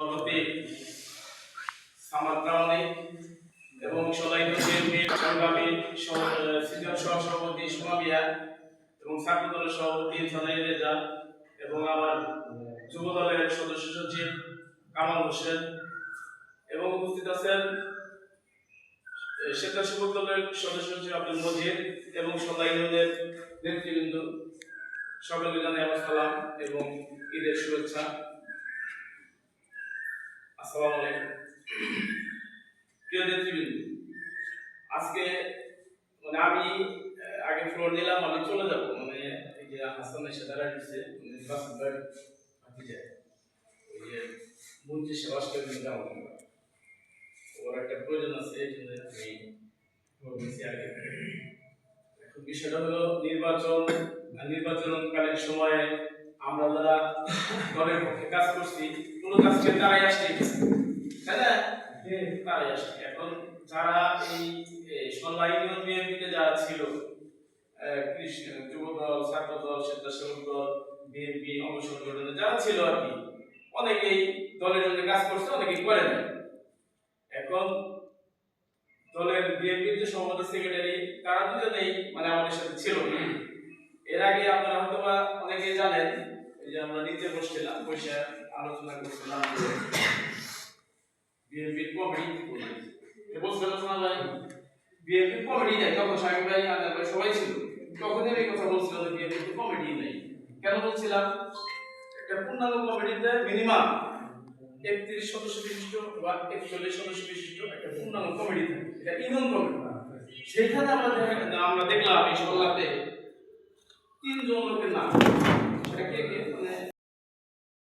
সভাপতি সামাদ রাওয়ানি এবং সলাইন সংগ্রামী সিনিয়র সহসভাপতি সুমা মিয়া এবং ছাত্র দলের সভাপতি সানাই রেজা এবং আমার যুব দলের সদস্য সচিব কামাল হোসেন এবং উপস্থিত আছেন স্বেচ্ছাসেবক দলের সদস্য সচিব আব্দুল মজিদ এবং সলাইনের নেতৃবৃন্দ। সকলকে জানাই আমার সালাম এবং ঈদের শুভেচ্ছা। আসসালামু আলাইকুম। প্রিয় নেতৃবৃন্দ, আজকে আমি আগে ফ্লোর নিলাম, আমি চলে যাব, এই যে হাসান এসে দাঁড়ায় দিচ্ছে ওই যে মন্ত্রী সেবাসকে যাবো, ওর একটা প্রয়োজন আছে, এই জন্য আমি বলছি আগে। এখন বিষয়টা হলো নির্বাচনকালীন সময়ে আমরা যারা দলের পক্ষে কাজ করছি কোনো কাজকে তারাই আসছে, তাই না? তারাই আসছে। এখন যারা এই সন্ধ্যায়ন বিএনপিতে যারা ছিল, যুব দল, ছাত্র দল, স্বেচ্ছাসেবক দল, বিএনপি অঙ্গ সংগঠনে যারা ছিল আর কি, অনেকেই দলের জন্য কাজ করছে, অনেকেই করে নাই। এখন দলের বিএনপির যে সভাপতি সেক্রেটারি তারা দুজনেই আমাদের সাথে ছিল। এর আগে আপনারা হয়তো বা অনেকেই জানেন যে আমরা নিচে বসছিলাম, বসে আলোচনা করছিলাম বিএনপির কমিটি বলছিলাম শোনা ভাই, বিএনপির কমিটি নেই। তখন সাহেব ভাই আনার ভাই সবাই ছিল, তখনই এই কথা বলছিল যে বিএনপির কমিটি নেই। কেন বলছিলাম? একটা পূর্ণাঙ্গ কমিটিতে মিনিমাম 31 সদস্য বিশিষ্ট বা 41 সদস্য বিশিষ্ট একটা পূর্ণাঙ্গ কমিটি থাকে, এটা ইউনিয়ন কমিটি। সেখানে আমরা দেখলাম এই সভাতে 3 জন লোকের নাম। সেটা কে কে?